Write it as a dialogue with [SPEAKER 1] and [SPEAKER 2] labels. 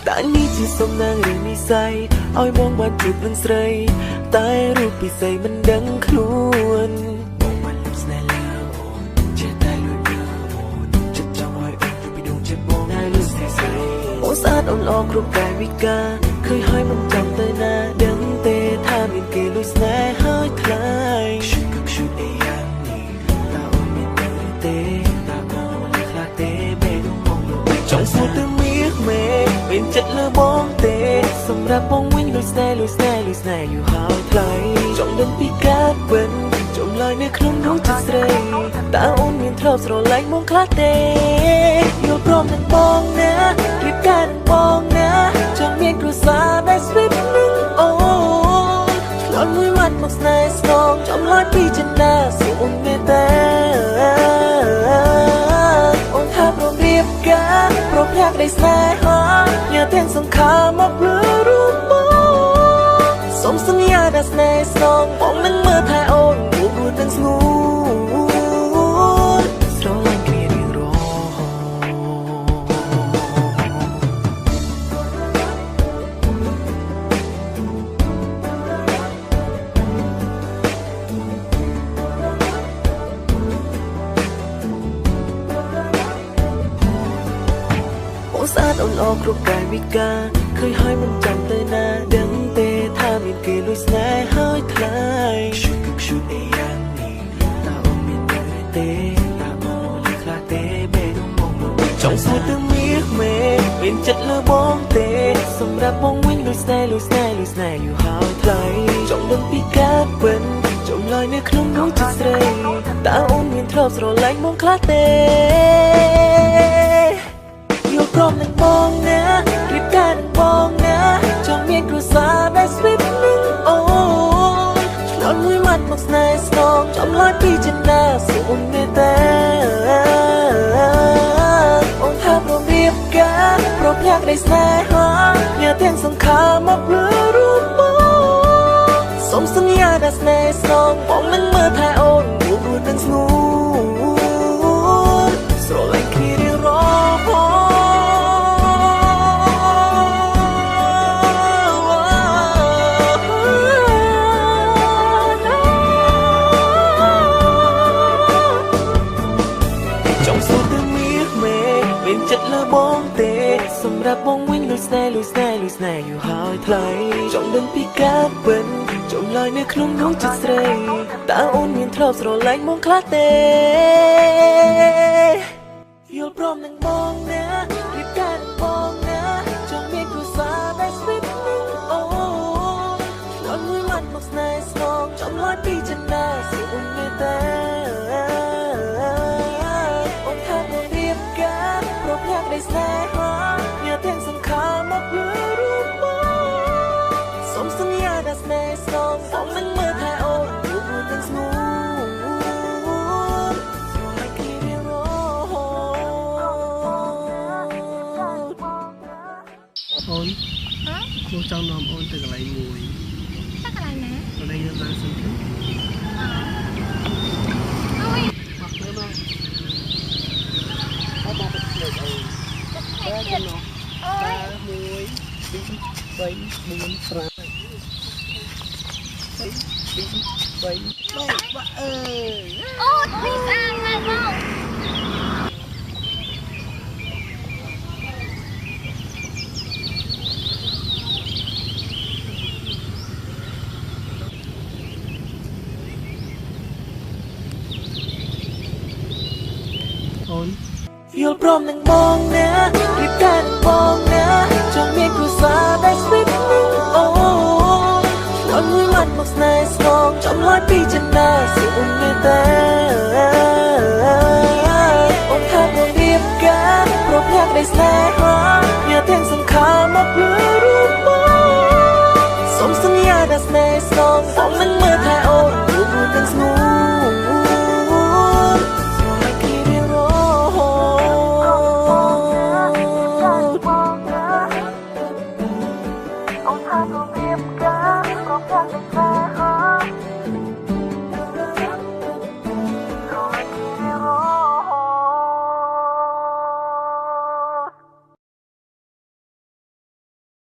[SPEAKER 1] តែនេះជាសំណាងរឿងនិស័យឲ្យបងបានជួបនឹងស្រីតែរូបពិសេសមិនដឹងខ្លួនបងបានលឹមស្នេហ៍លើអូនចេះតែលួចលើអូនចិត្តចង់ឲ្យអូនពីដងចិត្តបងតែលឺស្នេហ៍ស្រីអូនស្អាតអូនល្អគ្រប់កាយវិការឃើញហើយមិនចាំទៅណាដឹងទេថាមានគេលួចស្នេហ៍ហើយខ្លាយឈឺអីយ៉ាងនេះតើអូនមានទេតើអូនមិនខ្លាចទេពេលបងចង់សួរទៅមានចិត្តលើបងទេសម្រាប់បងវិញលួចស្នេហ៍យូរហើយថ្លៃចង់ដឹងពីការពិតចម្លើយនៅក្នុងដួងចិត្តស្រីតើអូនមានធ្លាប់ស្រឡាញ់បងខ្លះទេយល់ព្រមនឹងបងណារៀបការនឹងបងណាចង់មានគ្រួសារដែលស្វីតនឹងអូនឆ្លងមួយម៉ាត់មកស្នេហ៍ស្នងចម្លើយពីចិន្តាសូមអូនមេត្តាអូនថាព្រមរៀបការព្រមភ្នាក់នៃស្នេហាញ៉ាទាំងសង្ខារមកលើរូបបងសូមសន្យាថាស្នេហ៍ស្នងបងនឹងមើលថែអូនរួបរួមទាំងស្ងួនស្រឡាញ់គ្នារៀងរាល់អូនស្អាតអូនល្អគ្រប់កាយវិការឃើញហើយមិនចាំទៅណាដឹងទេថាមានគេលួចស្នេហ៍ហើយខ្លាយឈឺអីយ៉ាងនេះតើអូនមានទេតើអូនមិនខ្លាចទេពេលបងចង់សួរទៅមានចិត្តលើបងទេសម្រាប់បងវិញលួចស្នេហ៍យូរហើយថ្លៃចង់ដឹងពីការពិតចម្លើយនៅក្នុងដួងចិត្តស្រីតើអូនមានធ្លាប់ស្រឡាញ់បងខ្លះទេយល់ព្រមនឹងបងណារៀបការនឹងបងណាចង់មានគ្រួសារដែលស្វីតនឹងអូនឆ្លងមួយម៉ាត់មកស្នេហ៍ស្នងចម្លើយពីចិន្តាសូមអូនមេត្តាអូនថាព្រមរៀបការព្រមភ្នាក់នៃស្នេហាញ៉ាទាំងសង្ខារមកលើរូបបងសូមសន្យាថាស្នេហ៍ស្នងបងនឹងមើលថែអូនរួបរួមទាំងស្ងួនស្រឡាញ់គ្នារៀងរាល់ចិត្តលើបងទេសម្រាប់បងវិញលួចស្នេហ៍យូរហើយថ្លៃចង់ដឹងពីការពិតចម្លើយនៅក្នុងដួងចិត្តស្រីតើអូនមានធ្លាប់ស្រឡាញ់បងខ្លះទេយល់ព្រមនឹងបងណារៀបការនឹងបងណាចង់មានគ្រួសារដែលស្វីតនឹងអូនឆ្លងមួយម៉ាត់មកស្នេហ៍ស្នងចម្លើយពីចិន្តាសូមអូនមេត្តាអូនថាព្រមរៀបការព្រមភ្នាក់នៃស្នេហាញ៉ាទាំងសង្ខារមកលើរូបបងសូមសន្យាថាស្នេហ៍ស្នងបងនឹងមើលថែអូនរួបរួមទាំងស្ងួនស្រឡាញ់គ្នារៀងរាល់អូនខ្ញុំចង់នាំអូនទៅកន្លែងមួយទៅកន្លែងណាកន្លែងយើងបានសិនអូយអត់ទៅមកអត់មកទៅលេខអូនតែចំណុះតែ1 2 3 4 5 2 3 បាក់អើយអូនពីស្អាតមកបងយល់ព្រមនឹងបងណារៀបការនឹងបងណាចង់មានគ្រួសារដែលស្វីតនឹងអូនឆ្លងមួយម៉ាត់មកស្នេហ៍ស្នងចម្លើយពីចិន្តាសូមអូនមេត្តាអូនថាព្រមរៀបការព្រមភ្នាក់នៃស្នេហាញ៉ាទាំងសង្ខារមកលើរូបបងសូមសន្យាថាស្នេហ៍ស្នងបងនឹងមើលថែអូនរួបរួមទាំងស្ងួនOh,